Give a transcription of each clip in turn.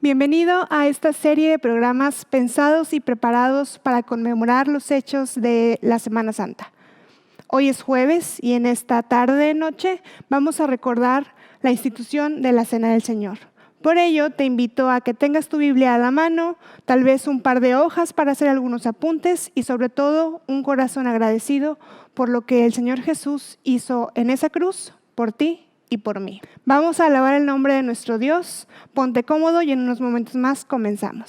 Bienvenido a esta serie de programas pensados y preparados para conmemorar los hechos de la Semana Santa. Hoy es jueves y en esta tarde-noche vamos a recordar la institución de la Cena del Señor. Por ello, te invito a que tengas tu Biblia a la mano, tal vez un par de hojas para hacer algunos apuntes y sobre todo un corazón agradecido por lo que el Señor Jesús hizo en esa cruz por ti y por mí. Vamos a alabar el nombre de nuestro Dios. Ponte cómodo y en unos momentos más comenzamos.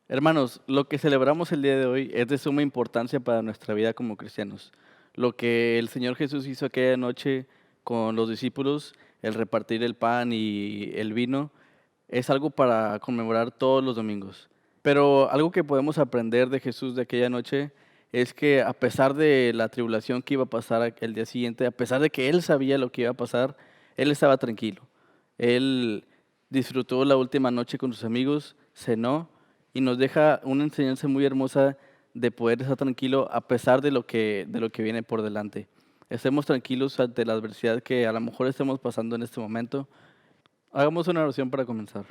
Hermanos, lo que celebramos el día de hoy es de suma importancia para nuestra vida como cristianos. Lo que el Señor Jesús hizo aquella noche con los discípulos, el repartir el pan y el vino, es algo para conmemorar todos los domingos. Pero algo que podemos aprender de Jesús de aquella noche es que a pesar de la tribulación que iba a pasar el día siguiente, a pesar de que Él sabía lo que iba a pasar, Él estaba tranquilo. Él disfrutó la última noche con sus amigos, cenó y nos deja una enseñanza muy hermosa de poder estar tranquilo a pesar de lo que viene por delante. Estemos tranquilos ante la adversidad que a lo mejor estemos pasando en este momento. Hagamos una oración para comenzar.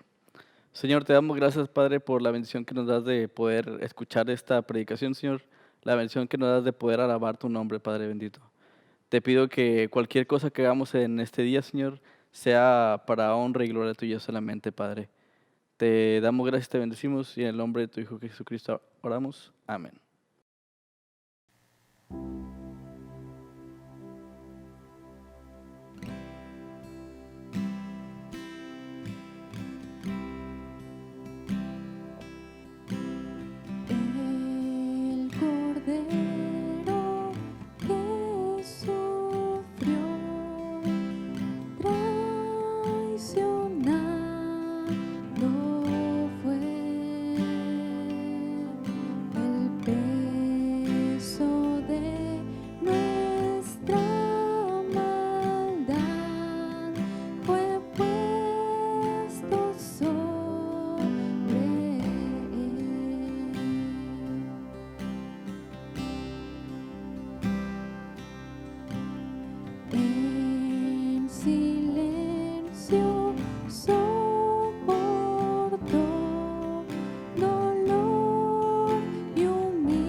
Señor, te damos gracias, Padre, por la bendición que nos das de poder escuchar esta predicación, Señor. La bendición que nos das de poder alabar tu nombre, Padre bendito. Te pido que cualquier cosa que hagamos en este día, Señor, sea para honra y gloria tuya solamente, Padre. Te damos gracias, te bendecimos y en el nombre de tu Hijo Jesucristo oramos. Amén. El Cordero que sufrió traicionado fue, el peso de nuestra maldad fue puesto sobre él. En silencio soportó dolor y humillación.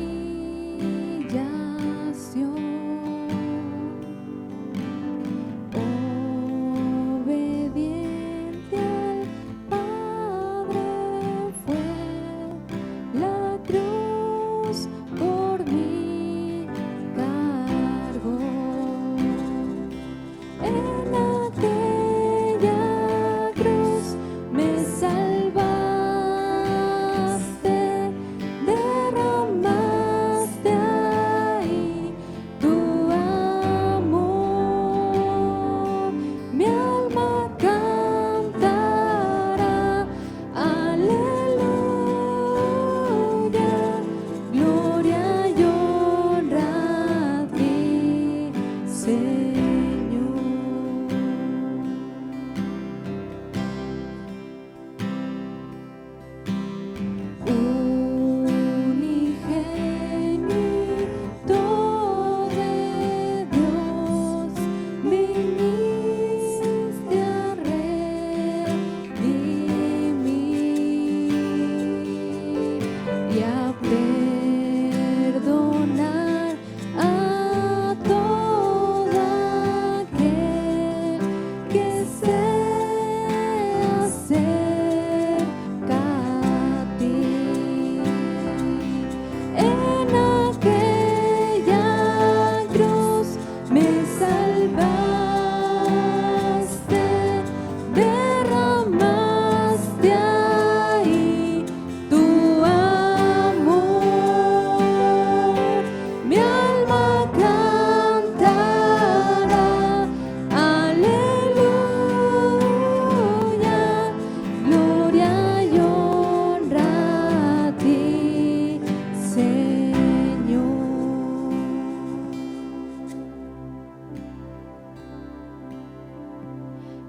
Obediente al Padre fue, la cruz por mí cargó. En aquella cruz me salvaste, derramaste ahí tu amor. Mi alma cantará, aleluya, gloria y honra a ti, Señor. Unigénito de Dios, viniste a redimir y a perdonar a todo aquel que se acerca a ti. En aquella cruz me salvaste, derramaste ahí tu amor. Mi alma cantará, aleluya, gloria y honra a ti, Señor.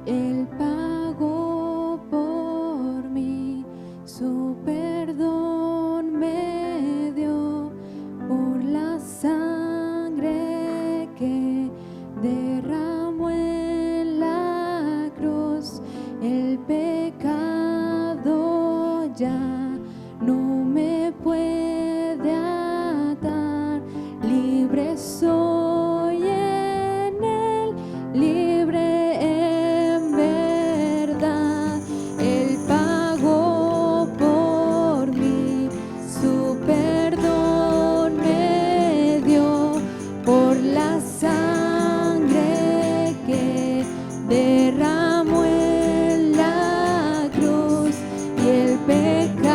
Él pagó por mí, su perdón me dio por la sangre que derramó en la cruz. El pecado ya no me puede atar, libre soy en él, libre en verdad. Él pagó por mí, su perdón me dio por la sangre que derramó en la cruz, y el pecado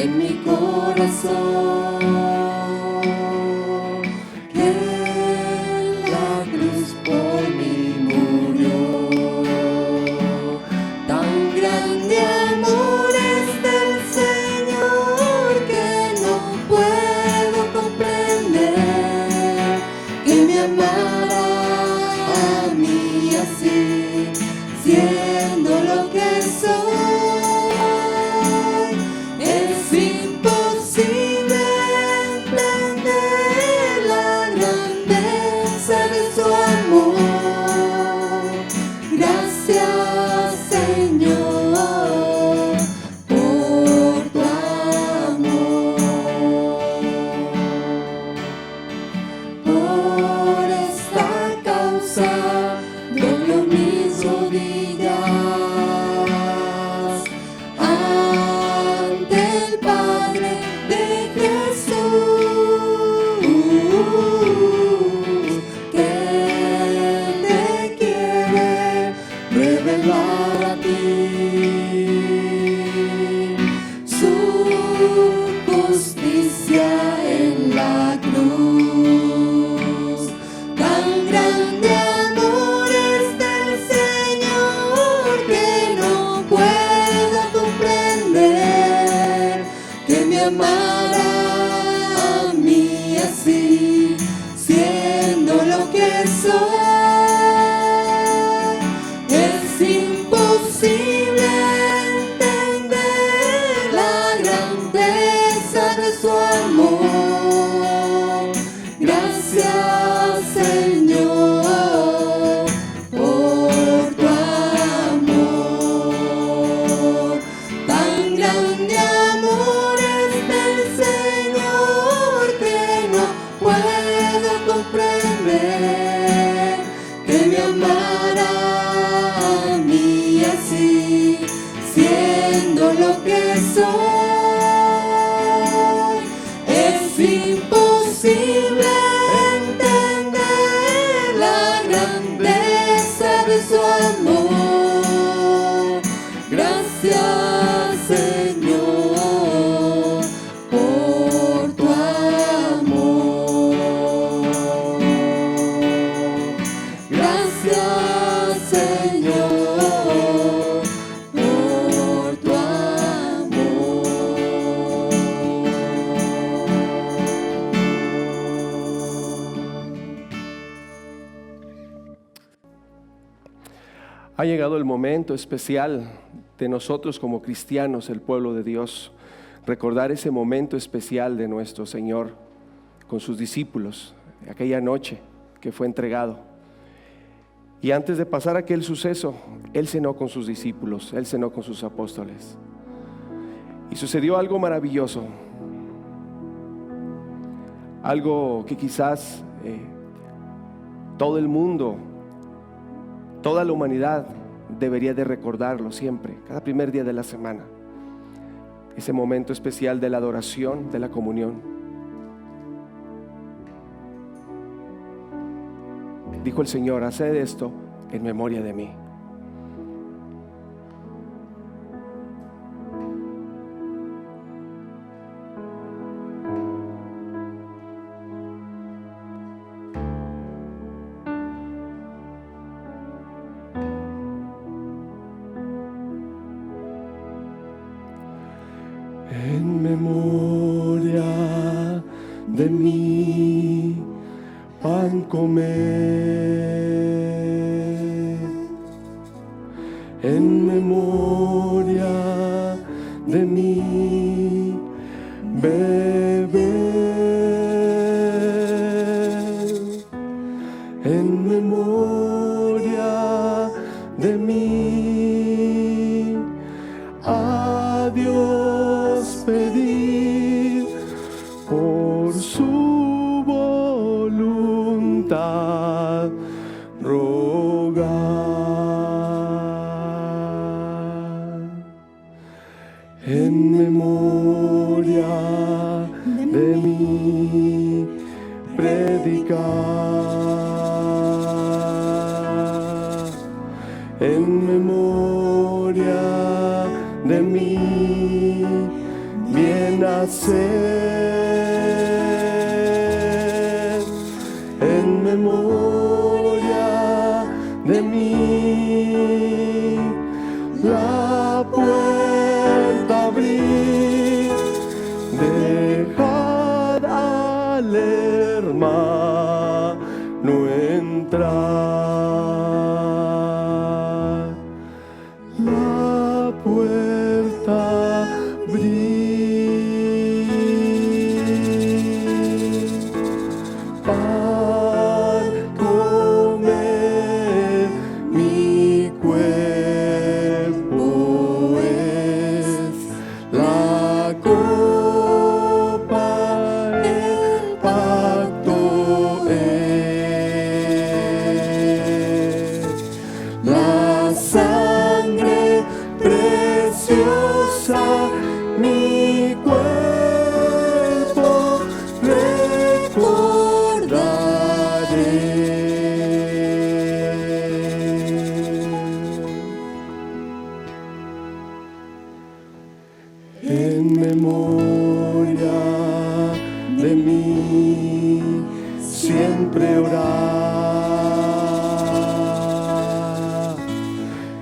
en mi corazón, que la cruz por mí murió. Tan grande amor es del Señor que no puedo comprender, que me amara a mí así, siendo lo que soy. Es imposible entender la grandeza de su amor. Gracias, Señor, por tu amor. Por esta causa doblo mis rodillas ante el Padre de Jesús, que te quiere revelar a ti su justicia en la cruz. Tan grande amor es del Señor que no puedo comprender, que me amara a mí así, siendo lo que soy. Es imposible entender la grandeza de su amor. Gracias, Señor, por tu amor. Tan grande amor es del Señor que no puedo comprender, que me amara a mí así, siendo lo que soy. Es imposible entender la grandeza de su amor. Gracias, Señor, por tu amor. Gracias, Señor, por tu amor. Ha llegado el momento especial de nosotros como cristianos, el pueblo de Dios, recordar ese momento especial de nuestro Señor con sus discípulos, aquella noche que fue entregado. Y antes de pasar aquel suceso, Él cenó con sus discípulos, Él cenó con sus apóstoles. Y sucedió algo maravilloso, algo que quizás todo el mundo, toda la humanidad debería de recordarlo siempre, cada primer día de la semana. Ese momento especial de la adoración, de la comunión. Dijo el Señor: haced esto en memoria de mí. En memoria de mí, pan comer. En memoria de mí, beber. En memoria de mí, a Dios pedir por su voluntad rogar. En memoria de mí predicar. En memoria de mí, bien nacer en memoria de mí. La puerta abrir, dejad al hermano entrar. La puerta abrir, pan comer, mi cuerpo es la copa, el pacto es la sangre preciosa, mi cuerpo recordaré. En memoria de mí, siempre orar.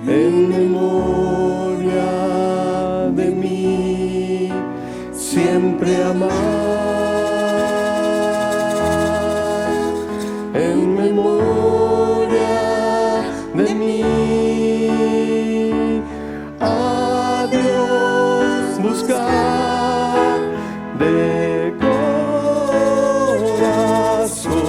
En memoria de mí, siempre amar. En memoria de mí, a Dios buscar de corazón,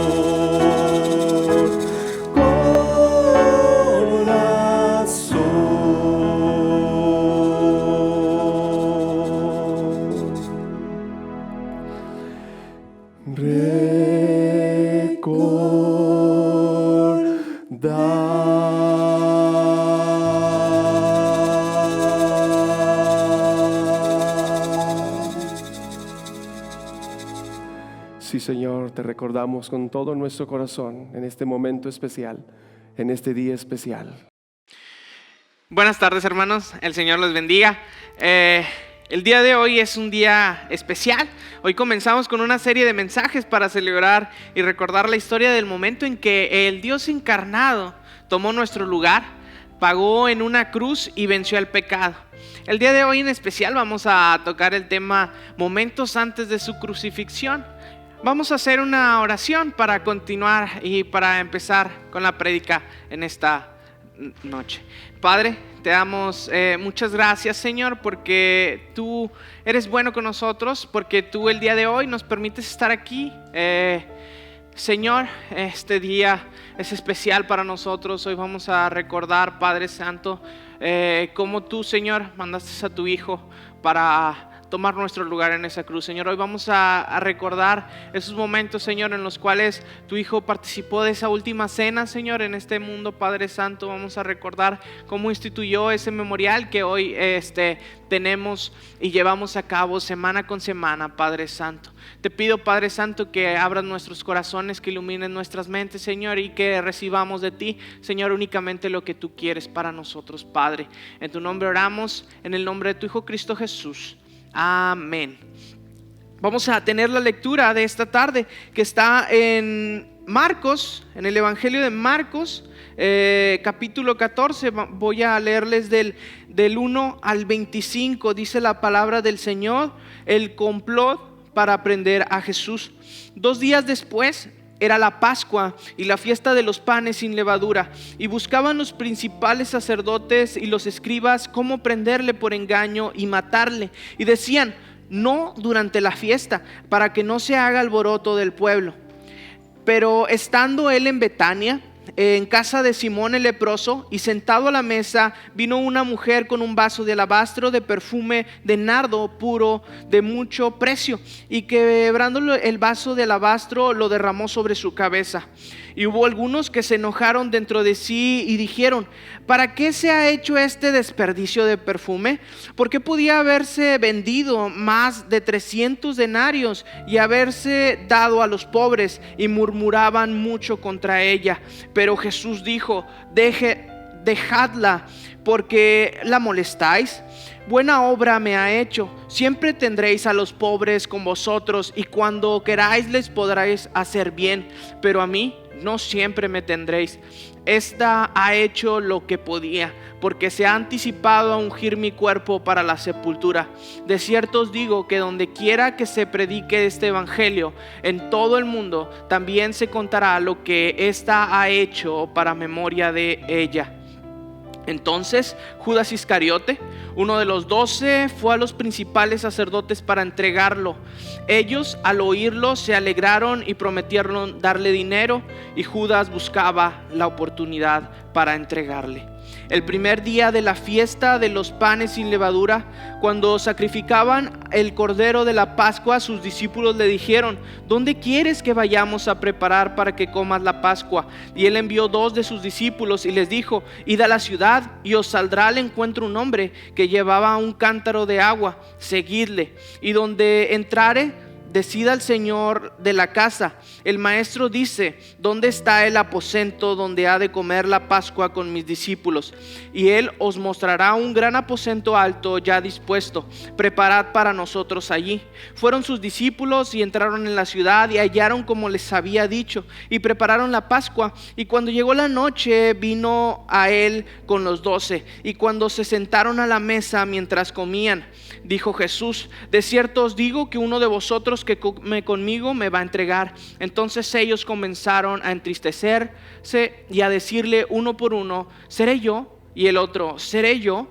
Sí, Señor, te recordamos con todo nuestro corazón en este momento especial, en este día especial. Buenas tardes, hermanos. El Señor los bendiga. El día de hoy es un día especial. Hoy comenzamos con una serie de mensajes para celebrar y recordar la historia del momento en que el Dios encarnado tomó nuestro lugar, pagó en una cruz y venció al pecado. El día de hoy en especial vamos a tocar el tema momentos antes de su crucifixión. Vamos a hacer una oración para continuar y para empezar con la prédica en esta noche. Padre, te damos muchas gracias, Señor, porque tú eres bueno con nosotros, porque tú el día de hoy nos permites estar aquí. Señor, este día es especial para nosotros. Hoy vamos a recordar, Padre Santo, cómo tú, Señor, mandaste a tu Hijo para tomar nuestro lugar en esa cruz. Señor, hoy vamos a recordar esos momentos, Señor, en los cuales tu Hijo participó de esa última cena, Señor, en este mundo, Padre Santo. Vamos a recordar cómo instituyó ese memorial que hoy tenemos y llevamos a cabo semana con semana, Padre Santo. Te pido, Padre Santo, que abras nuestros corazones, que ilumines nuestras mentes, Señor, y que recibamos de ti, Señor, únicamente lo que tú quieres para nosotros, Padre. En tu nombre oramos, en el nombre de tu Hijo Cristo Jesús. Amén. Vamos a tener la lectura de esta tarde que está en Marcos, en el Evangelio de Marcos, capítulo 14. Voy a leerles del 1 al 25. Dice la palabra del Señor: el complot para prender a Jesús. 2 días después era la Pascua y la fiesta de los panes sin levadura, y buscaban los principales sacerdotes y los escribas cómo prenderle por engaño y matarle, y decían: no durante la fiesta, para que no se haga alboroto del pueblo. Pero estando él en Betania, en casa de Simón el leproso, y sentado a la mesa, vino una mujer con un vaso de alabastro de perfume de nardo puro de mucho precio, y quebrando el vaso de alabastro lo derramó sobre su cabeza. Y hubo algunos que se enojaron dentro de sí y dijeron: ¿para qué se ha hecho este desperdicio de perfume? ¿Por qué podía haberse vendido más de 300 denarios y haberse dado a los pobres? Y murmuraban mucho contra ella. Pero Jesús dijo: dejadla, porque la molestáis. Buena obra me ha hecho. Siempre tendréis a los pobres con vosotros, y cuando queráis les podréis hacer bien, pero a mí no siempre me tendréis. Esta ha hecho lo que podía, porque se ha anticipado a ungir mi cuerpo para la sepultura. De cierto os digo que donde quiera que se predique este evangelio en todo el mundo, también se contará lo que ésta ha hecho para memoria de ella. Entonces Judas Iscariote, uno de los 12, fue a los principales sacerdotes para entregarlo. Ellos, al oírlo, se alegraron y prometieron darle dinero, y Judas buscaba la oportunidad para entregarle. El primer día de la fiesta de los panes sin levadura, cuando sacrificaban el cordero de la Pascua, sus discípulos le dijeron: ¿dónde quieres que vayamos a preparar para que comas la Pascua? Y él envió 2 de sus discípulos y les dijo: id a la ciudad y os saldrá al encuentro un hombre que llevaba un cántaro de agua, seguidle, y donde entrare, decida el Señor de la casa: el maestro dice, ¿dónde está el aposento donde ha de comer la Pascua con mis discípulos? Y él os mostrará un gran aposento alto ya dispuesto, preparad para nosotros allí. Fueron sus discípulos y entraron en la ciudad y hallaron como les había dicho, y prepararon la Pascua. Y cuando llegó la noche, vino a él con los 12, y cuando se sentaron a la mesa mientras comían, dijo Jesús: de cierto os digo que uno de vosotros que come conmigo me va a entregar. Entonces ellos comenzaron a entristecerse y a decirle uno por uno: ¿seré yo? Y el otro: ¿seré yo?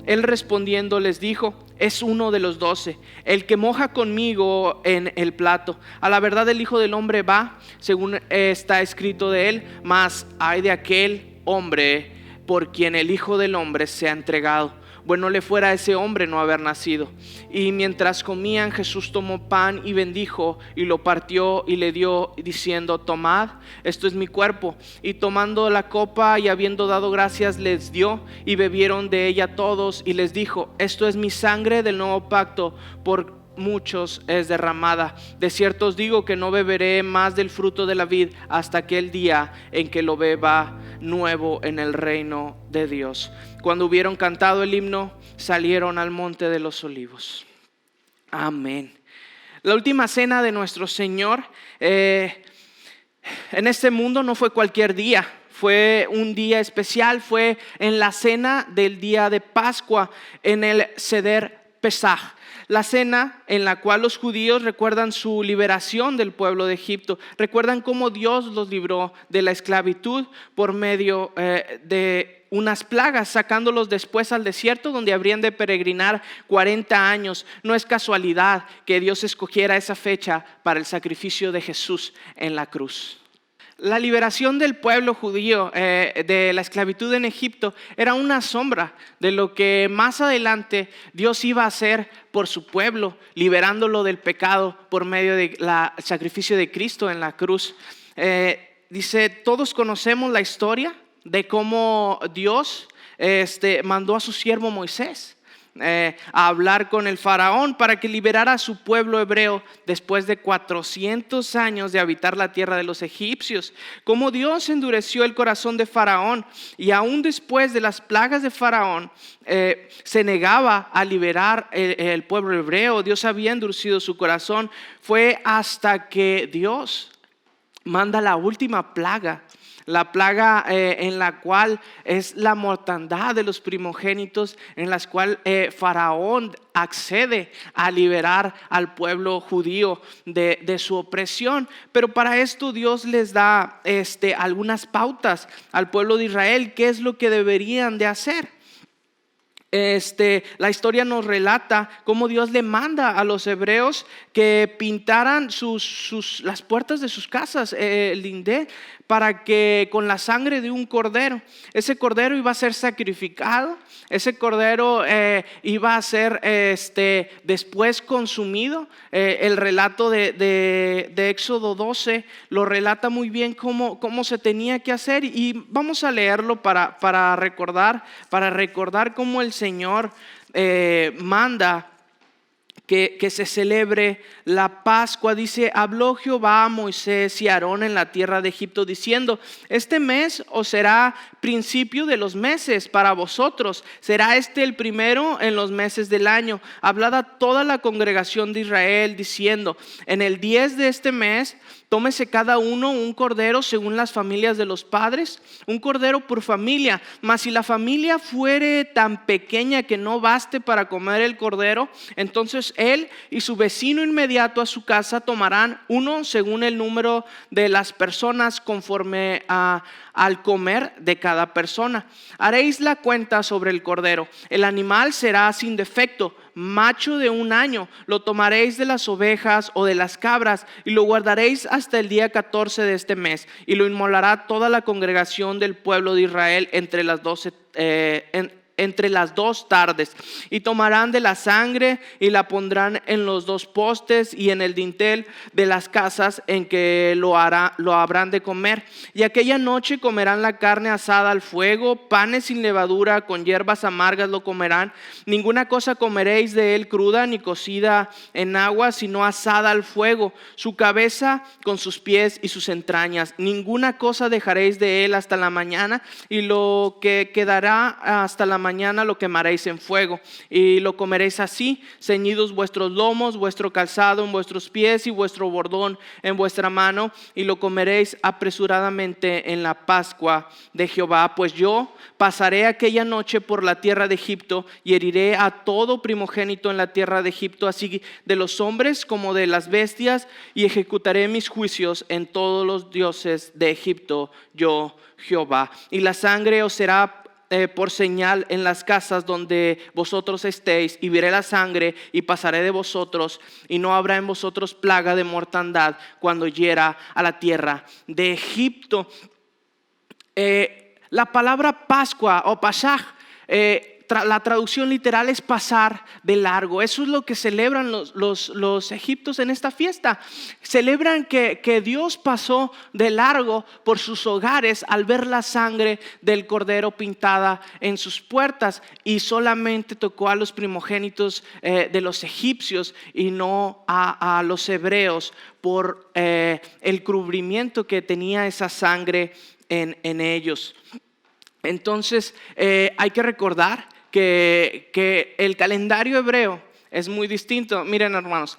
Él respondiendo les dijo: es uno de los 12, el que moja conmigo en el plato. A la verdad el Hijo del Hombre va, según está escrito de él, mas ay de aquel hombre por quien el Hijo del Hombre sea entregado. Bueno le fuera a ese hombre no haber nacido. Y mientras comían, Jesús tomó pan y bendijo, y lo partió y le dio, diciendo: tomad, esto es mi cuerpo. Y tomando la copa y habiendo dado gracias, les dio, y bebieron de ella todos. Y les dijo: esto es mi sangre del nuevo pacto, por muchos es derramada. De cierto os digo que no beberé más del fruto de la vid hasta aquel día en que lo beba nuevo en el reino de Dios. Cuando hubieron cantado el himno, salieron al monte de los olivos. Amén. La última cena de nuestro Señor en este mundo no fue cualquier día. Fue un día especial, fue en la cena del día de Pascua, en el Seder Pesaj. La cena en la cual los judíos recuerdan su liberación del pueblo de Egipto, recuerdan cómo Dios los libró de la esclavitud por medio de unas plagas, sacándolos después al desierto, donde habrían de peregrinar 40 años. No es casualidad que Dios escogiera esa fecha para el sacrificio de Jesús en la cruz. La liberación del pueblo judío de la esclavitud en Egipto era una sombra de lo que más adelante Dios iba a hacer por su pueblo, liberándolo del pecado por medio del sacrificio de Cristo en la cruz. Dice, todos conocemos la historia de cómo Dios mandó a su siervo Moisés a hablar con el faraón para que liberara a su pueblo hebreo después de 400 años de habitar la tierra de los egipcios. Como Dios endureció el corazón de faraón, y aún después de las plagas de faraón se negaba a liberar el pueblo hebreo. Dios había endurecido su corazón. Fue hasta que Dios manda la última plaga, la plaga en la cual es la mortandad de los primogénitos, en la cual Faraón accede a liberar al pueblo judío de su opresión. Pero para esto Dios les da algunas pautas al pueblo de Israel, qué es lo que deberían de hacer. La historia nos relata cómo Dios le manda a los hebreos que pintaran las puertas de sus casas, el lindé, para que con la sangre de un cordero, ese cordero iba a ser sacrificado, ese cordero iba a ser después consumido. El relato de Éxodo 12 lo relata muy bien cómo se tenía que hacer, y vamos a leerlo para recordar cómo el Señor manda que se celebre la Pascua. Dice, habló Jehová a Moisés y a Aarón en la tierra de Egipto diciendo, este mes os será principio de los meses para vosotros, será este el primero en los meses del año. Hablad a toda la congregación de Israel diciendo, en el 10 de este mes tómese cada uno un cordero según las familias de los padres, un cordero por familia. Mas si la familia fuere tan pequeña que no baste para comer el cordero, entonces él y su vecino inmediato a su casa tomarán uno según el número de las personas conforme al comer de cada persona. Haréis la cuenta sobre el cordero. El animal será sin defecto, macho de 1 año. Lo tomaréis de las ovejas o de las cabras y lo guardaréis hasta el día 14 de este mes. Y lo inmolará toda la congregación del pueblo de Israel entre las 2 tardes, y tomarán de la sangre y la pondrán en los 2 postes y en el dintel de las casas en que lo habrán de comer. Y aquella noche comerán la carne asada al fuego, panes sin levadura, con hierbas amargas lo comerán. Ninguna cosa comeréis de él cruda ni cocida en agua, sino asada al fuego, su cabeza con sus pies y sus entrañas. Ninguna cosa dejaréis de él hasta la mañana, y lo que quedará hasta la mañana lo quemaréis en fuego, y lo comeréis así, ceñidos vuestros lomos, vuestro calzado en vuestros pies y vuestro bordón en vuestra mano, y lo comeréis apresuradamente en la Pascua de Jehová. Pues yo pasaré aquella noche por la tierra de Egipto y heriré a todo primogénito en la tierra de Egipto, así de los hombres como de las bestias, y ejecutaré mis juicios en todos los dioses de Egipto, yo Jehová. Y la sangre os será por señal en las casas donde vosotros estéis, y veré la sangre y pasaré de vosotros, y no habrá en vosotros plaga de mortandad cuando hiera a la tierra de Egipto. La palabra Pascua o Pasaj, la traducción literal es pasar de largo. Eso es lo que celebran los egipcios en esta fiesta. Celebran que Dios pasó de largo por sus hogares al ver la sangre del cordero pintada en sus puertas, y solamente tocó a los primogénitos de los egipcios y no a los hebreos por el cubrimiento que tenía esa sangre en ellos. Entonces hay que recordar que el calendario hebreo es muy distinto. Miren, hermanos,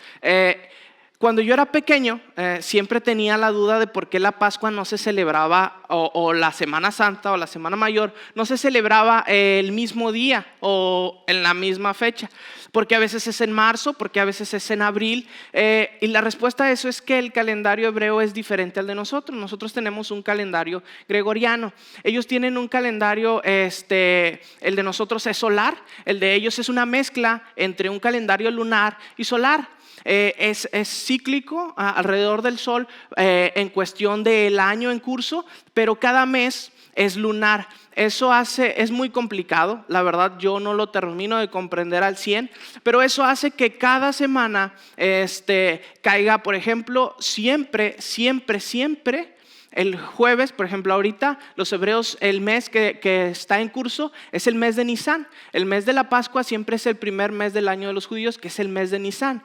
cuando yo era pequeño siempre tenía la duda de por qué la Pascua no se celebraba, o la Semana Santa o la Semana Mayor no se celebraba el mismo día o en la misma fecha. Porque a veces es en marzo, porque a veces es en abril, y la respuesta a eso es que el calendario hebreo es diferente al de nosotros. Nosotros tenemos un calendario gregoriano, ellos tienen un calendario, el de nosotros es solar, el de ellos es una mezcla entre un calendario lunar y solar. Es cíclico alrededor del sol en cuestión del año en curso, pero cada mes es lunar. Eso es muy complicado, la verdad yo no lo termino de comprender al 100, pero eso hace que cada semana caiga, por ejemplo, siempre el jueves. Por ejemplo, ahorita los hebreos, el mes que está en curso es el mes de Nisan. El mes de la Pascua siempre es el primer mes del año de los judíos, que es el mes de Nisan.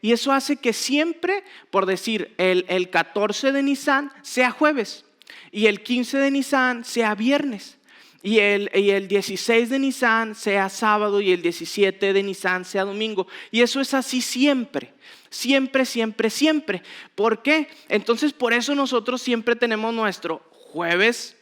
Y eso hace que siempre, por decir, el 14 de Nisan sea jueves, y el 15 de Nisan sea viernes, y el 16 de Nisan sea sábado, y el 17 de Nisan sea domingo. Y eso es así siempre. ¿Por qué? Entonces por eso nosotros siempre tenemos nuestro jueves,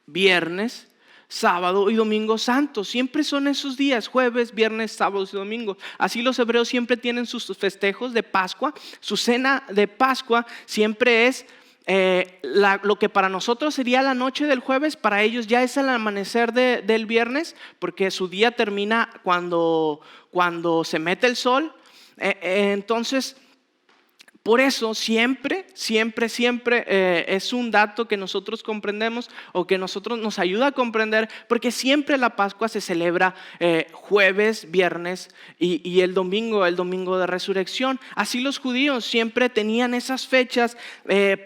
viernes, sábado y domingo santo. Siempre son esos días, jueves, viernes, sábado y domingo. Así los hebreos siempre tienen sus festejos de Pascua. Su cena de Pascua siempre es lo que para nosotros sería la noche del jueves, para ellos ya es el amanecer del viernes, porque su día termina cuando se mete el sol. Entonces, por eso siempre es un dato que nosotros comprendemos, o que nosotros nos ayuda a comprender, porque siempre la Pascua se celebra jueves, viernes y el domingo de resurrección. Así los judíos siempre tenían esas fechas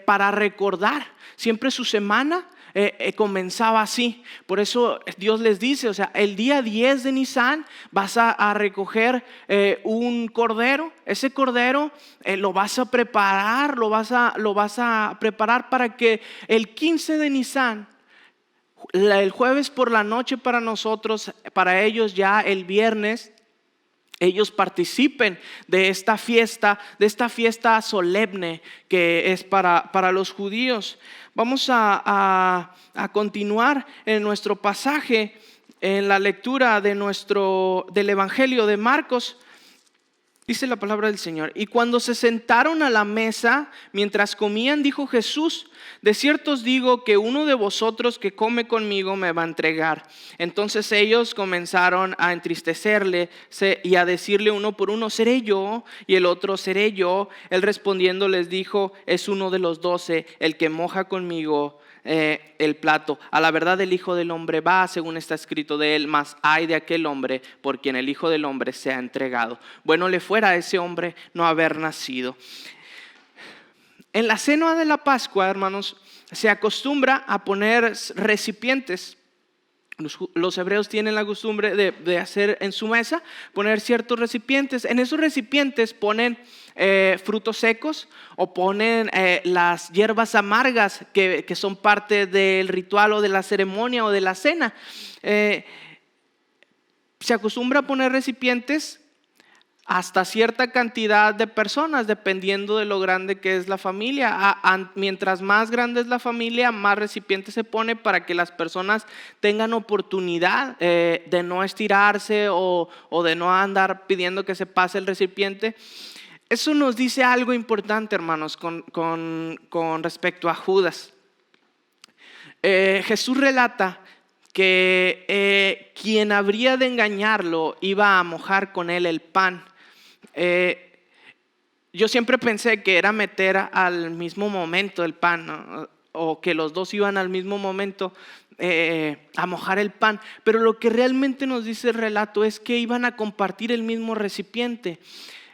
para recordar. Siempre su semana comenzaba así. Por eso Dios les dice, o sea, el día 10 de Nisan vas a recoger un cordero. Ese cordero lo vas a preparar, lo vas a preparar para que el 15 de Nisan, el jueves por la noche para nosotros, para ellos ya el viernes, ellos participen de esta fiesta solemne que es para los judíos. Vamos a continuar en nuestro pasaje, en la lectura del Evangelio de Marcos. Dice la palabra del Señor: y cuando se sentaron a la mesa, mientras comían, dijo Jesús: de cierto os digo que uno de vosotros que come conmigo me va a entregar. Entonces ellos comenzaron a entristecerle y a decirle uno por uno: seré yo, y el otro: seré yo. Él respondiendo les dijo: es uno de los 12 el que moja conmigo el plato. A la verdad el Hijo del Hombre va según está escrito de él, mas ay de aquel hombre por quien el Hijo del Hombre sea entregado. Bueno le fuera a ese hombre no haber nacido. En la cena de la Pascua, hermanos, se acostumbra a poner recipientes. Los hebreos tienen la costumbre de hacer en su mesa, poner ciertos recipientes. En esos recipientes ponen frutos secos o ponen las hierbas amargas que son parte del ritual o de la ceremonia o de la cena. Se acostumbra a poner recipientes hasta cierta cantidad de personas, dependiendo de lo grande que es la familia. Mientras más grande es la familia, más recipientes se pone para que las personas tengan oportunidad de no estirarse o de no andar pidiendo que se pase el recipiente. Eso nos dice algo importante, hermanos, con respecto a Judas. Jesús relata que quien habría de engañarlo iba a mojar con él el pan. Yo siempre pensé que era meter al mismo momento el pan, ¿no? O que los dos iban al mismo momento a mojar el pan, pero lo que realmente nos dice el relato es que iban a compartir el mismo recipiente.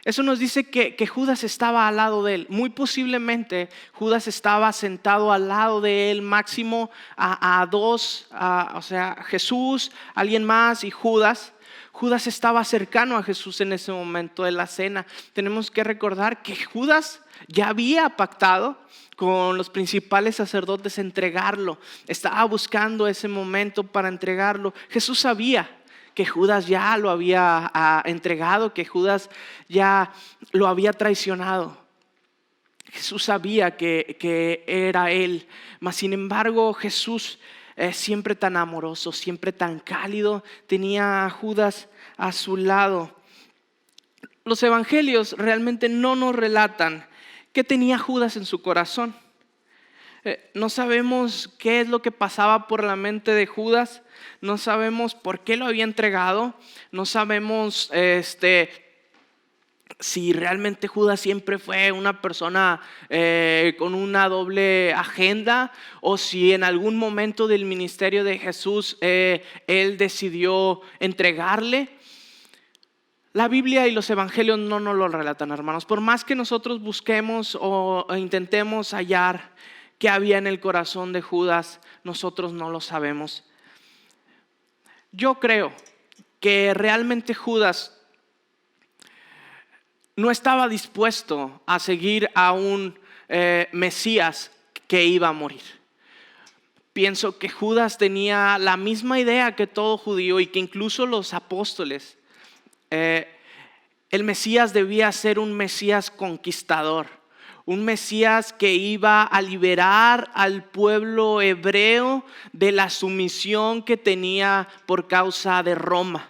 Eso nos dice que Judas estaba al lado de él. Muy posiblemente Judas estaba sentado al lado de él, máximo a dos, o sea, Jesús, alguien más y Judas. Judas estaba cercano a Jesús en ese momento de la cena. Tenemos que recordar que Judas ya había pactado con los principales sacerdotes entregarlo. Estaba buscando ese momento para entregarlo. Jesús sabía que Judas ya lo había entregado, que Judas ya lo había traicionado. Jesús sabía que era él, mas sin embargo Jesús, siempre tan amoroso, siempre tan cálido, tenía a Judas a su lado. Los evangelios realmente no nos relatan qué tenía Judas en su corazón. No sabemos qué es lo que pasaba por la mente de Judas. No sabemos por qué lo había entregado. No sabemos si realmente Judas siempre fue una persona con una doble agenda, o si en algún momento del ministerio de Jesús él decidió entregarle. La Biblia y los evangelios no nos lo relatan, hermanos. Por más que nosotros busquemos o intentemos hallar qué había en el corazón de Judas, nosotros no lo sabemos. Yo creo que realmente Judas no estaba dispuesto a seguir a un Mesías que iba a morir. Pienso que Judas tenía la misma idea que todo judío y que incluso los apóstoles. El Mesías debía ser un Mesías conquistador, un Mesías que iba a liberar al pueblo hebreo de la sumisión que tenía por causa de Roma.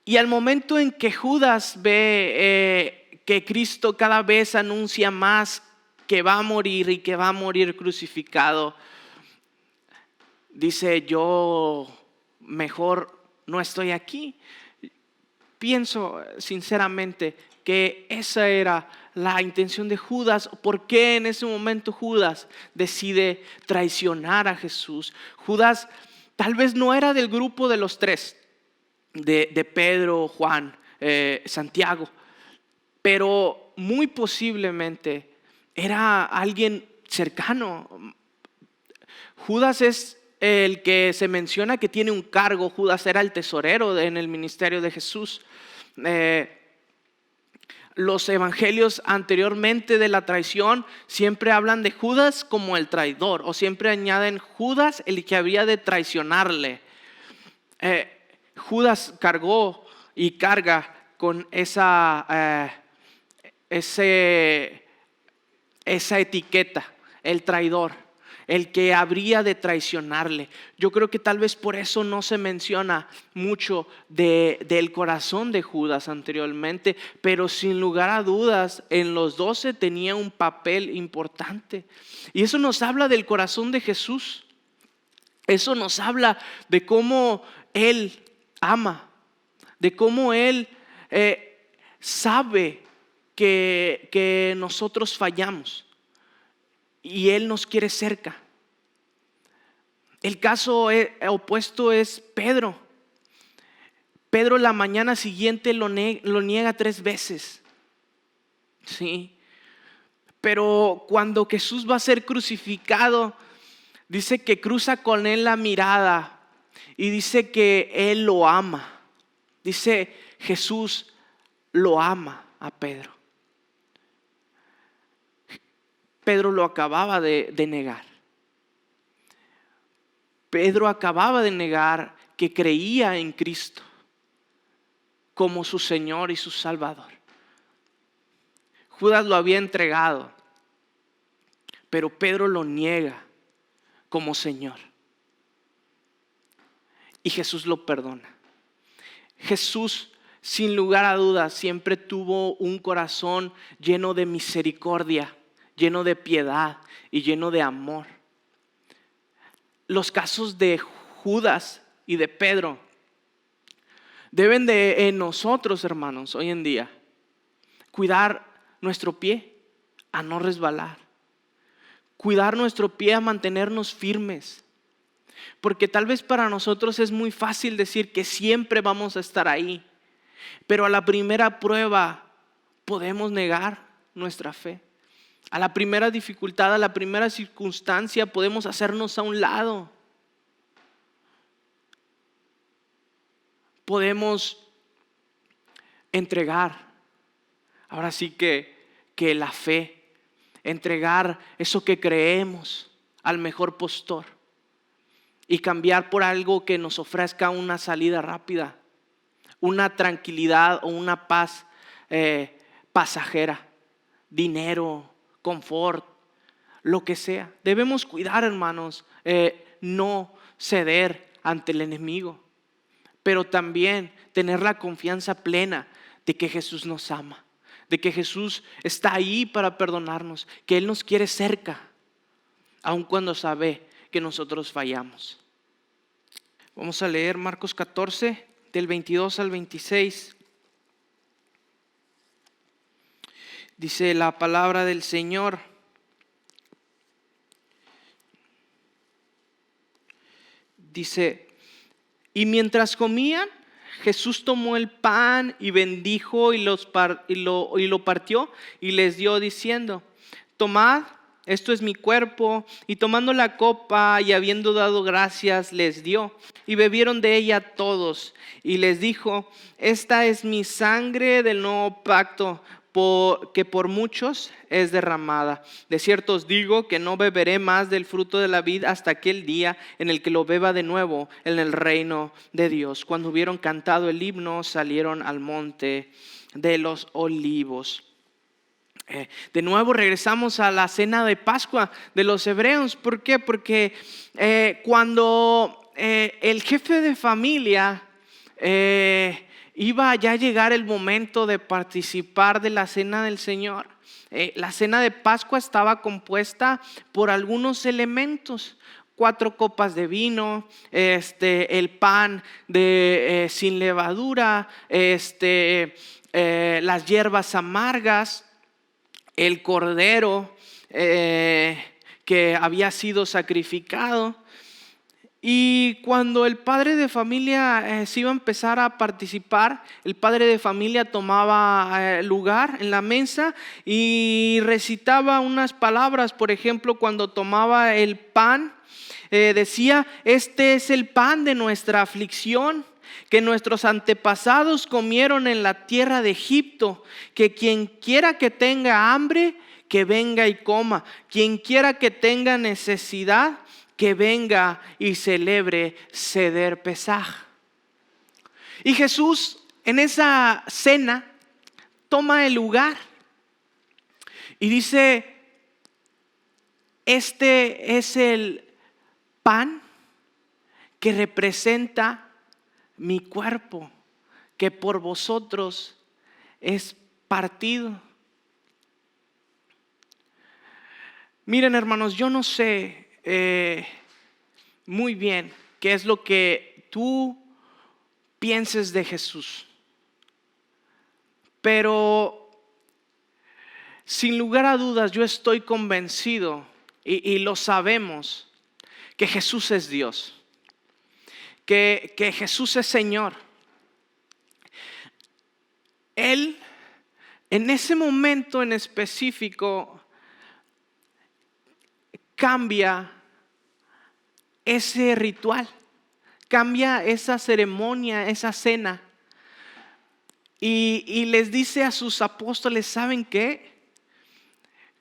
Y al momento en que Judas ve que Cristo cada vez anuncia más que va a morir y que va a morir crucificado, dice: yo mejor no estoy aquí. Pienso sinceramente que esa era la intención de Judas. ¿Por qué en ese momento Judas decide traicionar a Jesús? Judas tal vez no era del grupo de los tres, de Pedro, Juan, Santiago, pero muy posiblemente era alguien cercano. Judas es el que se menciona que tiene un cargo. Judas era el tesorero en el ministerio de Jesús. Los evangelios anteriormente de la traición siempre hablan de Judas como el traidor, o siempre añaden Judas el que había de traicionarle. Judas cargó y carga con esa etiqueta, el traidor, el que habría de traicionarle. Yo creo que tal vez por eso no se menciona mucho del corazón de Judas anteriormente, pero sin lugar a dudas en los 12 tenía un papel importante. Y eso nos habla del corazón de Jesús. Eso nos habla de cómo Él ama, de cómo Él sabe que nosotros fallamos y Él nos quiere cerca. El caso opuesto es Pedro. Pedro la mañana siguiente lo niega 3 veces. Sí. Pero cuando Jesús va a ser crucificado, dice que cruza con Él la mirada y dice que Él lo ama. Dice Jesús lo ama a Pedro. Pedro lo acababa de negar. Pedro acababa de negar que creía en Cristo como su Señor y su Salvador. Judas lo había entregado, pero Pedro lo niega como Señor. Y Jesús lo perdona. Jesús, sin lugar a dudas, siempre tuvo un corazón lleno de misericordia, lleno de piedad y lleno de amor. Los casos de Judas y de Pedro deben de en nosotros, hermanos, hoy en día, cuidar nuestro pie a no resbalar, cuidar nuestro pie a mantenernos firmes, porque tal vez para nosotros es muy fácil decir que siempre vamos a estar ahí, pero a la primera prueba podemos negar nuestra fe. A la primera dificultad, a la primera circunstancia podemos hacernos a un lado. Podemos entregar, ahora sí que la fe, entregar eso que creemos al mejor postor y cambiar por algo que nos ofrezca una salida rápida, una tranquilidad o una paz pasajera, dinero, confort, lo que sea. Debemos cuidar, hermanos, no ceder ante el enemigo, pero también tener la confianza plena de que Jesús nos ama, de que Jesús está ahí para perdonarnos, que Él nos quiere cerca, aun cuando sabe que nosotros fallamos. Vamos a leer Marcos 14, del 22 al 26. Dice la palabra del Señor. Dice: y mientras comían, Jesús tomó el pan y bendijo y lo partió y les dio diciendo: tomad, esto es mi cuerpo. Y tomando la copa y habiendo dado gracias, les dio. Y bebieron de ella todos. Y les dijo: esta es mi sangre del nuevo pacto, que por muchos es derramada. De cierto os digo que no beberé más del fruto de la vid hasta aquel día en el que lo beba de nuevo en el reino de Dios. Cuando hubieron cantado el himno, salieron al monte de los olivos. De nuevo regresamos a la cena de Pascua de los hebreos. ¿Por qué? Porque cuando el jefe de familia iba ya a llegar el momento de participar de la cena del Señor, la cena de Pascua estaba compuesta por algunos elementos: 4 copas de vino, el pan sin levadura, las hierbas amargas, el cordero que había sido sacrificado. Y cuando el padre de familia se iba a empezar a participar, el padre de familia tomaba lugar en la mesa y recitaba unas palabras. Por ejemplo, cuando tomaba el pan, decía: este es el pan de nuestra aflicción, que nuestros antepasados comieron en la tierra de Egipto, que quien quiera que tenga hambre, que venga y coma, quien quiera que tenga necesidad, que venga y celebre Seder Pesaj. Y Jesús en esa cena toma el lugar y dice: este es el pan que representa mi cuerpo, que por vosotros es partido. Miren, hermanos, yo no sé muy bien qué es lo que tú pienses de Jesús, pero sin lugar a dudas yo estoy convencido y lo sabemos, que Jesús es Dios, que Jesús es Señor. Él en ese momento en específico cambia ese ritual, cambia esa ceremonia, esa cena, y les dice a sus apóstoles: ¿saben qué?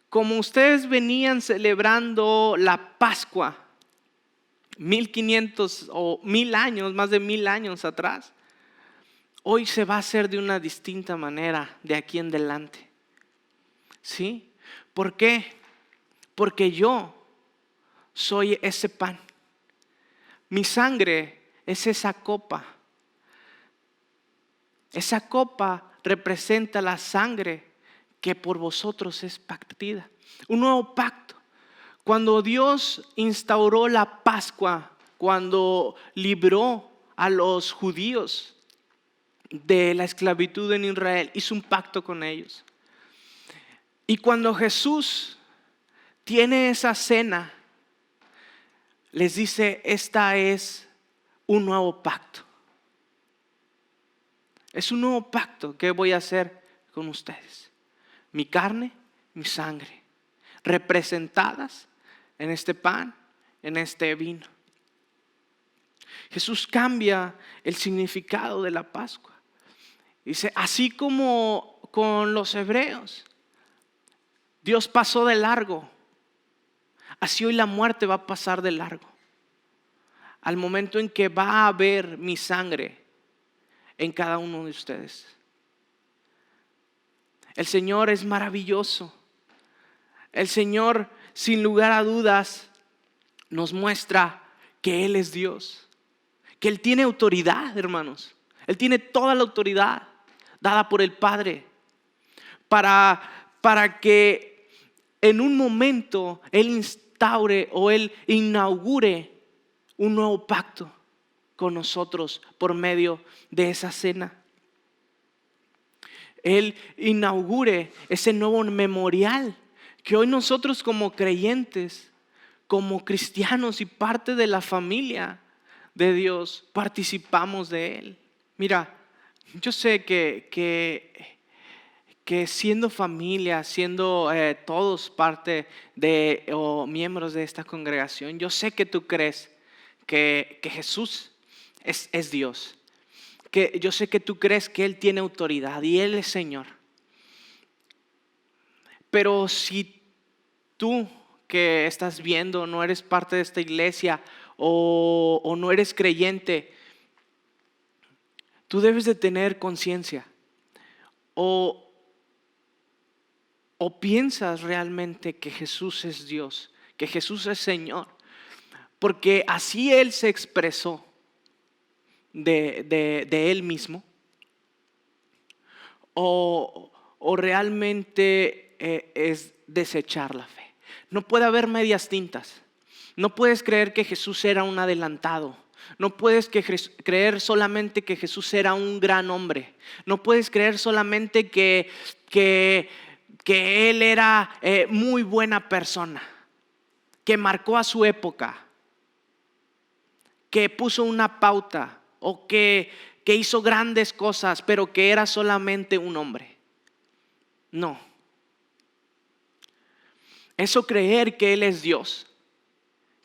Como ustedes venían celebrando la Pascua 1500 o 1000 años, más de 1000 años atrás, hoy se va a hacer de una distinta manera de aquí en adelante. ¿Sí? ¿Por qué? Porque yo soy ese pan. Mi sangre es esa copa. Esa copa representa la sangre que por vosotros es partida. Un nuevo pacto. Cuando Dios instauró la Pascua, cuando libró a los judíos de la esclavitud en Israel, hizo un pacto con ellos. Y cuando Jesús tiene esa cena, les dice: esta es un nuevo pacto. Es un nuevo pacto que voy a hacer con ustedes. Mi carne, mi sangre, representadas en este pan, en este vino. Jesús cambia el significado de la Pascua. Dice: así como con los hebreos, Dios pasó de largo, así hoy la muerte va a pasar de largo. Al momento en que va a haber mi sangre en cada uno de ustedes. El Señor es maravilloso. El Señor, sin lugar a dudas, nos muestra que Él es Dios, que Él tiene autoridad, hermanos. Él tiene toda la autoridad dada por el Padre para que en un momento Él instaure o Él inaugure un nuevo pacto con nosotros por medio de esa cena. Él inaugure ese nuevo memorial que hoy nosotros como creyentes, como cristianos y parte de la familia de Dios, participamos de Él. Mira, yo sé que siendo familia, siendo todos parte de o miembros de esta congregación, yo sé que tú crees que Jesús es Dios. Que yo sé que tú crees que Él tiene autoridad y Él es Señor. Pero si tú que estás viendo no eres parte de esta iglesia o no eres creyente, tú debes de tener conciencia. O piensas realmente que Jesús es Dios, que Jesús es Señor, porque así Él se expresó de Él mismo, o realmente es desechar la fe. No puede haber medias tintas. No puedes creer que Jesús era un adelantado. No puedes creer solamente que Jesús era un gran hombre. No puedes creer solamente que Él era muy buena persona, que marcó a su época. que puso una pauta o que hizo grandes cosas, pero que era solamente un hombre. No. Eso creer que Él es Dios,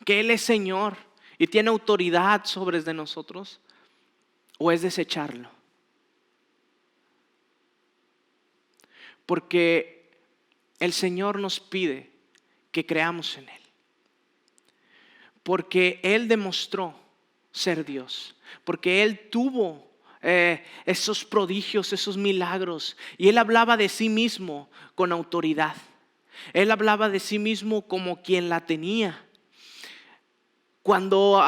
que Él es Señor y tiene autoridad sobre de nosotros, o es desecharlo. Porque el Señor nos pide que creamos en Él. Porque Él demostró ser Dios. Porque Él tuvo esos prodigios, esos milagros. Y Él hablaba de sí mismo con autoridad. Él hablaba de sí mismo como quien la tenía. Cuando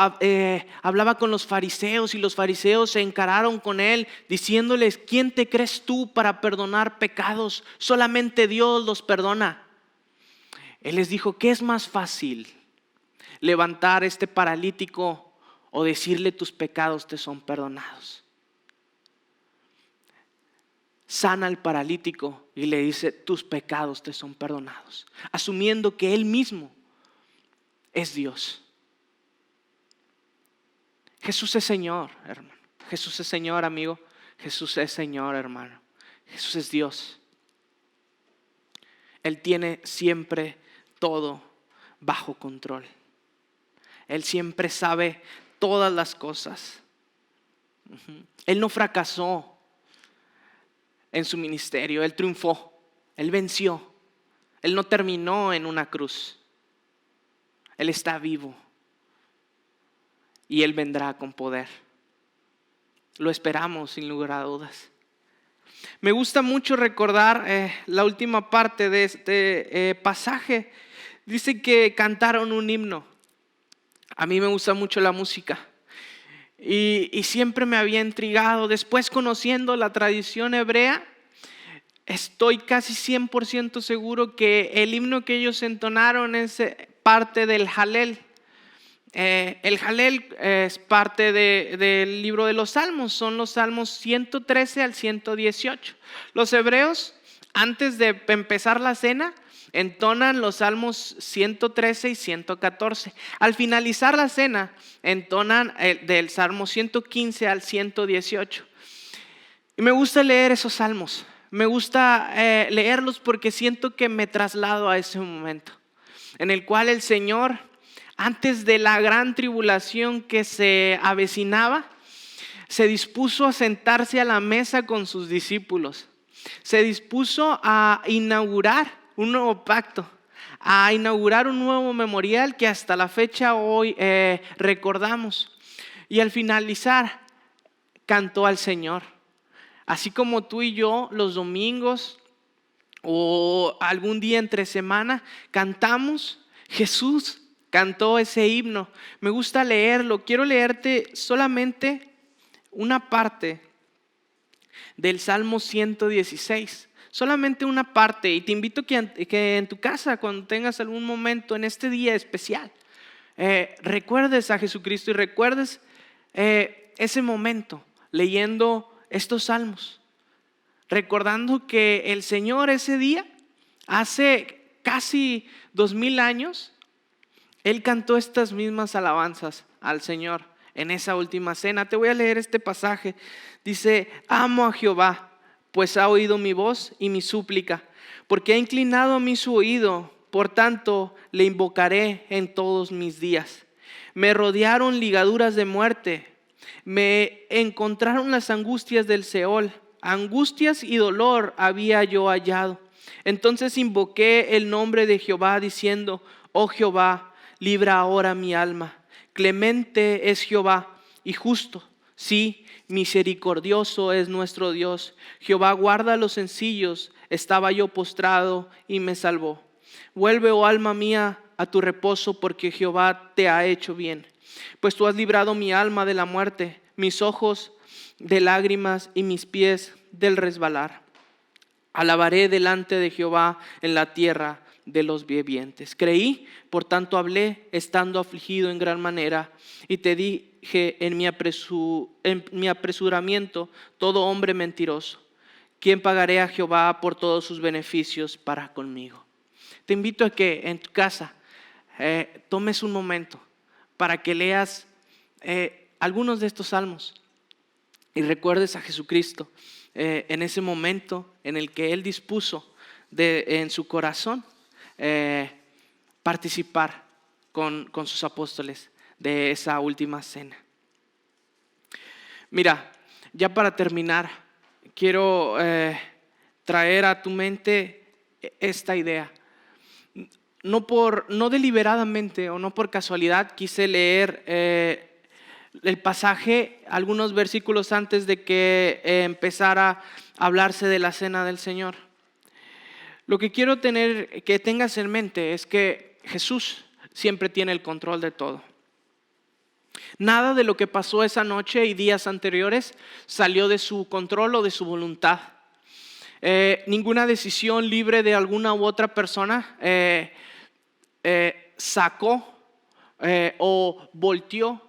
hablaba con los fariseos y los fariseos se encararon con Él diciéndoles: ¿quién te crees tú para perdonar pecados? Solamente Dios los perdona. Él les dijo: ¿qué es más fácil? ¿Levantar este paralítico o decirle tus pecados te son perdonados? Sana al paralítico y le dice: tus pecados te son perdonados, asumiendo que Él mismo es Dios. Jesús es Señor, hermano. Jesús es Señor, amigo. Jesús es Señor, hermano. Jesús es Dios. Él tiene siempre todo bajo control. Él siempre sabe todas las cosas. Él no fracasó en su ministerio. Él triunfó. Él venció. Él no terminó en una cruz. Él está vivo. Y Él vendrá con poder. Lo esperamos sin lugar a dudas. Me gusta mucho recordar la última parte de este pasaje. Dice que cantaron un himno. A mí me gusta mucho la música. Y siempre me había intrigado. Después, conociendo la tradición hebrea, estoy casi 100% seguro que el himno que ellos entonaron es parte del Jalel. El Jalel es parte del libro de los Salmos. Son los Salmos 113 al 118. Los hebreos, antes de empezar la cena, entonan los Salmos 113 y 114. Al finalizar la cena, entonan del Salmo 115 al 118. Y me gusta leer esos salmos. Me gusta leerlos porque siento que me traslado a ese momento en el cual el Señor, antes de la gran tribulación que se avecinaba, se dispuso a sentarse a la mesa con sus discípulos. Se dispuso a inaugurar un nuevo pacto, a inaugurar un nuevo memorial que hasta la fecha hoy recordamos. Y al finalizar, cantó al Señor. Así como tú y yo los domingos o algún día entre semana cantamos, Jesús cantó ese himno. Me gusta leerlo. Quiero leerte solamente una parte del Salmo 116. Solamente una parte. Y te invito que en tu casa, cuando tengas algún momento en este día especial, recuerdes a Jesucristo y recuerdes ese momento leyendo estos salmos. Recordando que el Señor ese día, hace casi 2000 años, Él cantó estas mismas alabanzas al Señor en esa última cena. Te voy a leer este pasaje. Dice: amo a Jehová, pues ha oído mi voz y mi súplica, porque ha inclinado a mí su oído. Por tanto, le invocaré en todos mis días. Me rodearon ligaduras de muerte, me encontraron las angustias del Seol. Angustias y dolor había yo hallado. Entonces invoqué el nombre de Jehová diciendo: oh Jehová, libra ahora mi alma. Clemente es Jehová y justo, sí, misericordioso es nuestro Dios. Jehová guarda a los sencillos. Estaba yo postrado y me salvó. Vuelve, oh alma mía, a tu reposo, porque Jehová te ha hecho bien. Pues tú has librado mi alma de la muerte, mis ojos de lágrimas y mis pies del resbalar. Alabaré delante de Jehová en la tierra de los vivientes. Creí, por tanto hablé, estando afligido en gran manera, y te dije en mi apresuramiento: todo hombre mentiroso, ¿quién pagaré a Jehová por todos sus beneficios para conmigo? Te invito a que en tu casa tomes un momento para que leas algunos de estos salmos y recuerdes a Jesucristo en ese momento en el que Él dispuso en su corazón participar con sus apóstoles de esa última cena. Mira, ya para terminar, quiero traer a tu mente esta idea. No deliberadamente o no por casualidad quise leer el pasaje algunos versículos antes de que empezara a hablarse de la cena del Señor. Lo que quiero que tengas en mente es que Jesús siempre tiene el control de todo. Nada de lo que pasó esa noche y días anteriores salió de su control o de su voluntad. Ninguna decisión libre de alguna u otra persona sacó o volteó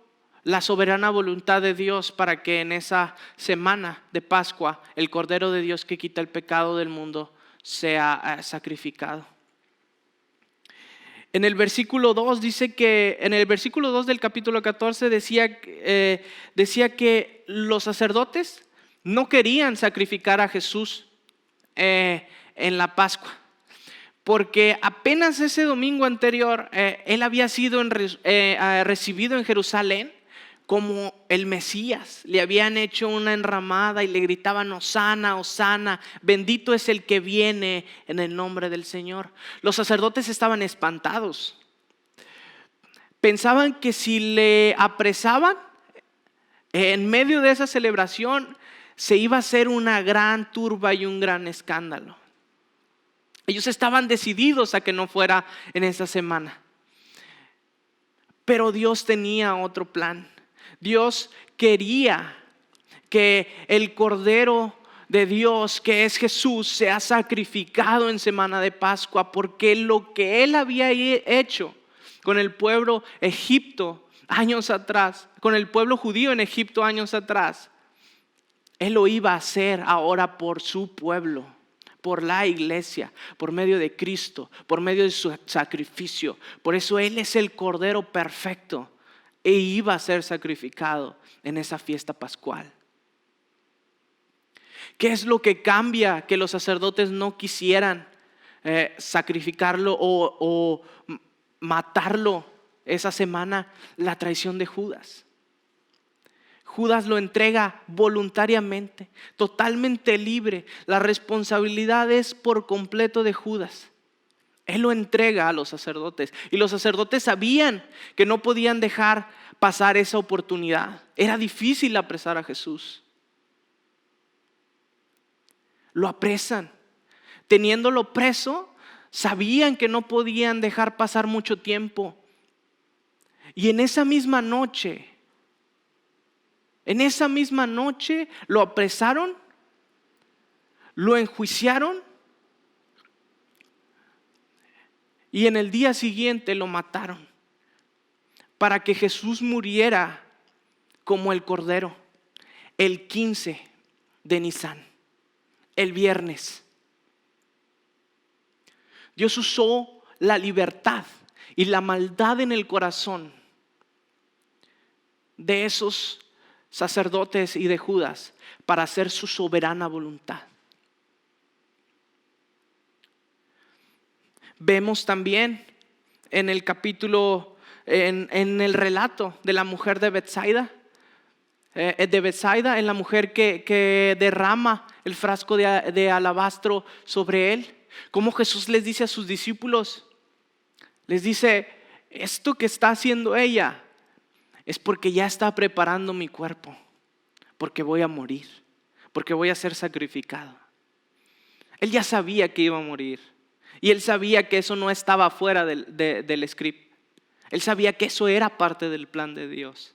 la soberana voluntad de Dios para que en esa semana de Pascua el Cordero de Dios que quita el pecado del mundo sea sacrificado. En el versículo 2 dice que, en el versículo 2 del capítulo 14 decía que los sacerdotes no querían sacrificar a Jesús en la Pascua, porque apenas ese domingo anterior Él había sido recibido en Jerusalén como el Mesías. Le habían hecho una enramada y le gritaban: Hosana, Hosana, bendito es el que viene en el nombre del Señor. Los sacerdotes estaban espantados. Pensaban que si le apresaban en medio de esa celebración se iba a hacer una gran turba y un gran escándalo. Ellos estaban decididos a que no fuera en esa semana. Pero Dios tenía otro plan. Dios quería que el Cordero de Dios, que es Jesús, sea sacrificado en semana de Pascua, porque lo que Él había hecho con el pueblo Egipto años atrás, con el pueblo judío en Egipto años atrás, Él lo iba a hacer ahora por su pueblo, por la iglesia, por medio de Cristo, por medio de su sacrificio. Por eso Él es el Cordero perfecto e iba a ser sacrificado en esa fiesta pascual. ¿Qué es lo que cambia que los sacerdotes no quisieran sacrificarlo o matarlo esa semana? La traición de Judas. Judas lo entrega voluntariamente, totalmente libre. La responsabilidad es por completo de Judas. Él lo entrega a los sacerdotes y los sacerdotes sabían que no podían dejar pasar esa oportunidad. Era difícil apresar a Jesús. Lo apresan. Teniéndolo preso, sabían que no podían dejar pasar mucho tiempo. Y en esa misma noche lo apresaron, lo enjuiciaron y en el día siguiente lo mataron para que Jesús muriera como el Cordero el 15 de Nisan, el viernes. Dios usó la libertad y la maldad en el corazón de esos sacerdotes y de Judas para hacer su soberana voluntad. Vemos también en el capítulo, en el relato de la mujer de Betsaida, en la mujer que derrama el frasco de alabastro sobre él, cómo Jesús les dice a sus discípulos, les dice: esto que está haciendo ella es porque ya está preparando mi cuerpo, porque voy a morir, porque voy a ser sacrificado. Él ya sabía que iba a morir y él sabía que eso no estaba fuera del script. Él sabía que eso era parte del plan de Dios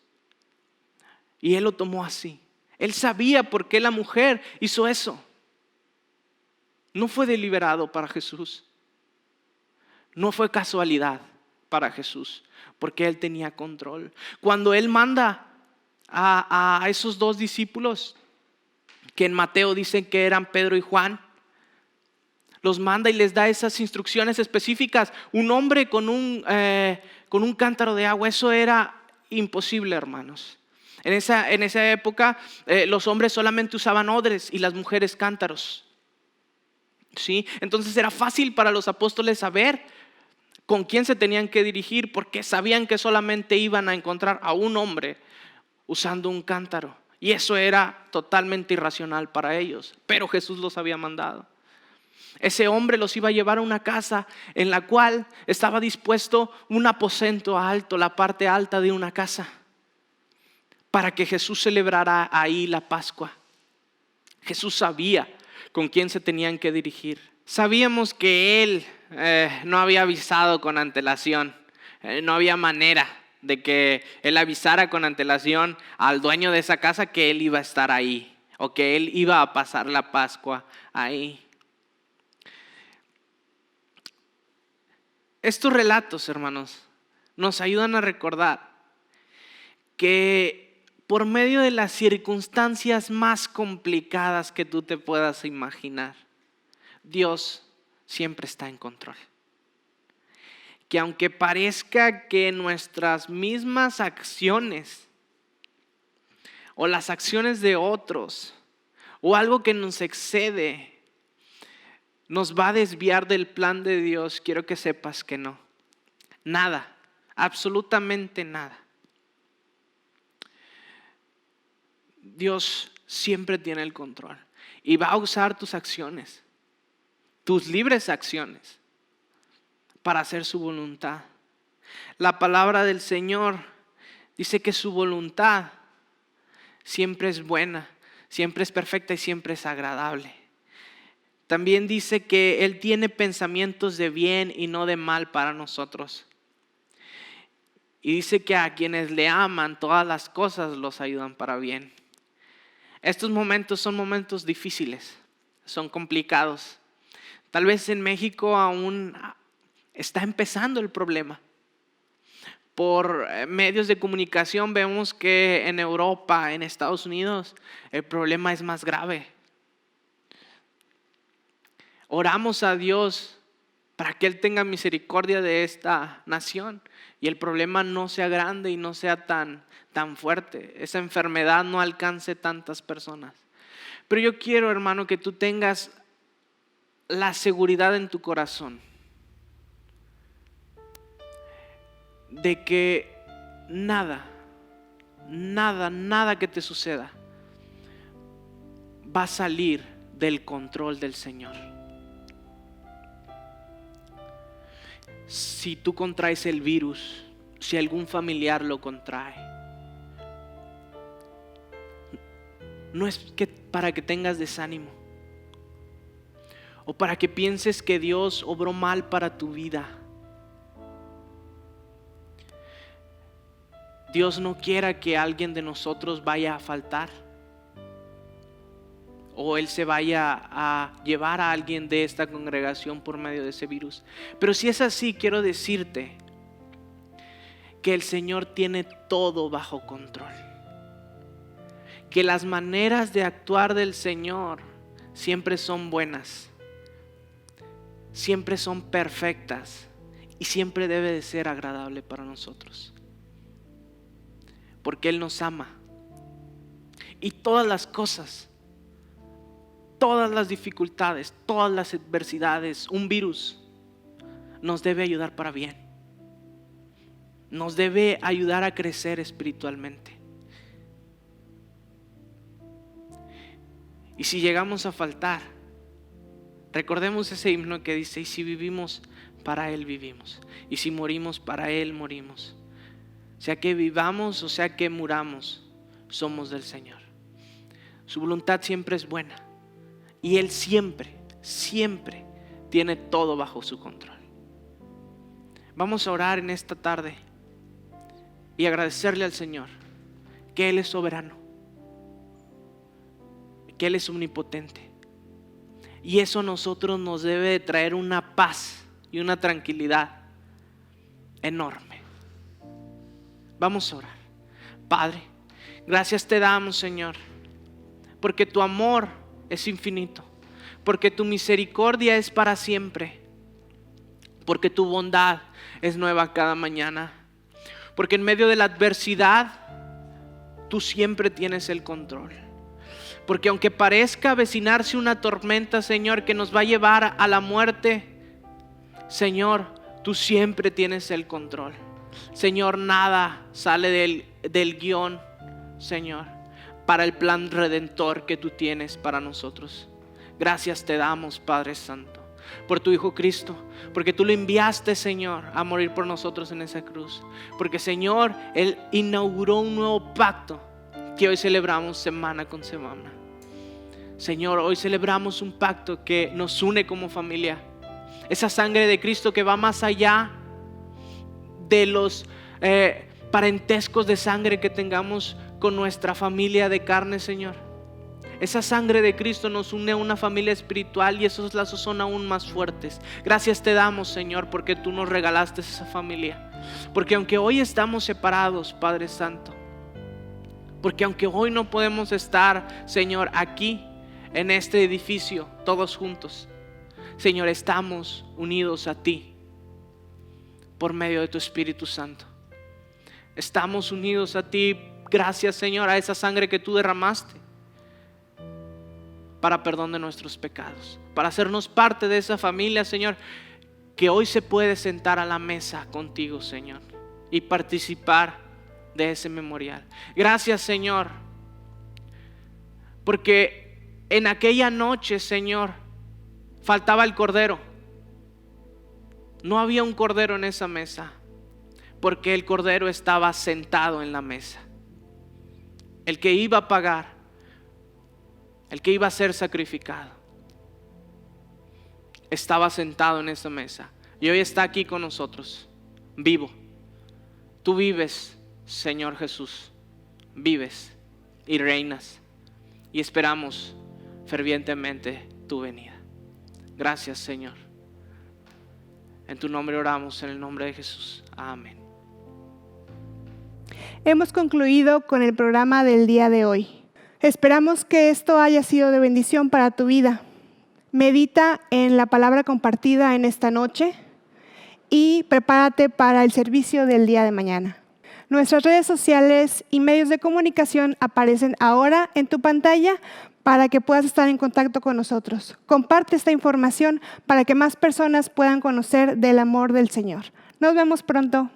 y él lo tomó así. Él sabía por qué la mujer hizo eso. No fue deliberado para Jesús, no fue casualidad para Jesús, porque Él tenía control. Cuando Él manda a esos dos discípulos, que en Mateo dicen que eran Pedro y Juan, los manda y les da esas instrucciones específicas. Un hombre con un cántaro de agua, eso era imposible, hermanos. En esa época los hombres solamente usaban odres y las mujeres cántaros. ¿Sí? Entonces era fácil para los apóstoles saber con quién se tenían que dirigir, porque sabían que solamente iban a encontrar a un hombre usando un cántaro. Y eso era totalmente irracional para ellos, pero Jesús los había mandado. Ese hombre los iba a llevar a una casa en la cual estaba dispuesto un aposento alto, la parte alta de una casa, para que Jesús celebrara ahí la Pascua. Jesús sabía con quién se tenían que dirigir. Sabíamos que Él no había avisado con antelación. No había manera de que Él avisara con antelación al dueño de esa casa que Él iba a estar ahí o que Él iba a pasar la Pascua ahí. Estos relatos, hermanos, nos ayudan a recordar que por medio de las circunstancias más complicadas que tú te puedas imaginar, Dios siempre está en control. Que aunque parezca que nuestras mismas acciones o las acciones de otros o algo que nos excede nos va a desviar del plan de Dios, quiero que sepas que no. Nada, absolutamente nada. Dios siempre tiene el control y va a usar tus acciones, tus libres acciones, para hacer su voluntad. La palabra del Señor dice que su voluntad siempre es buena, siempre es perfecta y siempre es agradable. También dice que Él tiene pensamientos de bien y no de mal para nosotros. Y dice que a quienes le aman, todas las cosas los ayudan para bien. Estos momentos son momentos difíciles, son complicados. Tal vez en México aún está empezando el problema. Por medios de comunicación vemos que en Europa, en Estados Unidos, el problema es más grave. Oramos a Dios para que Él tenga misericordia de esta nación y el problema no sea grande y no sea tan fuerte. Esa enfermedad no alcance tantas personas. Pero yo quiero, hermano, que tú tengas la seguridad en tu corazón de que nada que te suceda va a salir del control del Señor. Si tú contraes el virus, si algún familiar lo contrae, no es para que tengas desánimo o para que pienses que Dios obró mal para tu vida. Dios no quiera que alguien de nosotros vaya a faltar o Él se vaya a llevar a alguien de esta congregación por medio de ese virus. Pero si es así, quiero decirte que el Señor tiene todo bajo control. Que las maneras de actuar del Señor siempre son buenas, siempre son perfectas y siempre debe de ser agradable para nosotros. Porque Él nos ama. Y todas las cosas, todas las dificultades, todas las adversidades, un virus nos debe ayudar para bien. Nos debe ayudar a crecer espiritualmente. Y si llegamos a faltar, recordemos ese himno que dice: y si vivimos, para Él vivimos. Y si morimos, para Él morimos. Sea que vivamos o sea que muramos, somos del Señor. Su voluntad siempre es buena. Y Él siempre tiene todo bajo su control. Vamos a orar en esta tarde y agradecerle al Señor que Él es soberano, que Él es omnipotente. Y eso a nosotros nos debe de traer una paz y una tranquilidad enorme. Vamos a orar. Padre, gracias te damos, Señor, porque tu amor es infinito, porque tu misericordia es para siempre, porque tu bondad es nueva cada mañana, porque en medio de la adversidad tú siempre tienes el control. Porque aunque parezca avecinarse una tormenta, Señor, que nos va a llevar a la muerte, Señor, tú siempre tienes el control. Señor, nada sale del guión, Señor, para el plan redentor que tú tienes para nosotros. Gracias te damos, Padre Santo, por tu Hijo Cristo, porque tú lo enviaste, Señor, a morir por nosotros en esa cruz. Porque, Señor, Él inauguró un nuevo pacto que hoy celebramos semana con semana. Señor, hoy celebramos un pacto que nos une como familia. Esa sangre de Cristo que va más allá de los parentescos de sangre que tengamos con nuestra familia de carne, Señor. Esa sangre de Cristo nos une a una familia espiritual y esos lazos son aún más fuertes. Gracias te damos, Señor, porque tú nos regalaste esa familia. Porque aunque hoy estamos separados, Padre Santo, porque aunque hoy no podemos estar, Señor, aquí en este edificio todos juntos, Señor, estamos unidos a ti por medio de tu Espíritu Santo. Estamos unidos a ti gracias, Señor, a esa sangre que tú derramaste para perdón de nuestros pecados, para hacernos parte de esa familia, Señor, que hoy se puede sentar a la mesa contigo, Señor, y participar de ese memorial. Gracias, Señor, porque en aquella noche, Señor, faltaba el cordero. No había un cordero en esa mesa, porque el cordero estaba sentado en la mesa. El que iba a pagar, el que iba a ser sacrificado, estaba sentado en esa mesa. Y hoy está aquí con nosotros, vivo. Tú vives, Señor Jesús, vives y reinas. Y esperamos fervientemente tu venida. Gracias, Señor. En tu nombre oramos, en el nombre de Jesús. Amén. Hemos concluido con el programa del día de hoy. Esperamos que esto haya sido de bendición para tu vida. Medita en la palabra compartida en esta noche y prepárate para el servicio del día de mañana. Nuestras redes sociales y medios de comunicación aparecen ahora en tu pantalla para que puedas estar en contacto con nosotros. Comparte esta información para que más personas puedan conocer del amor del Señor. Nos vemos pronto.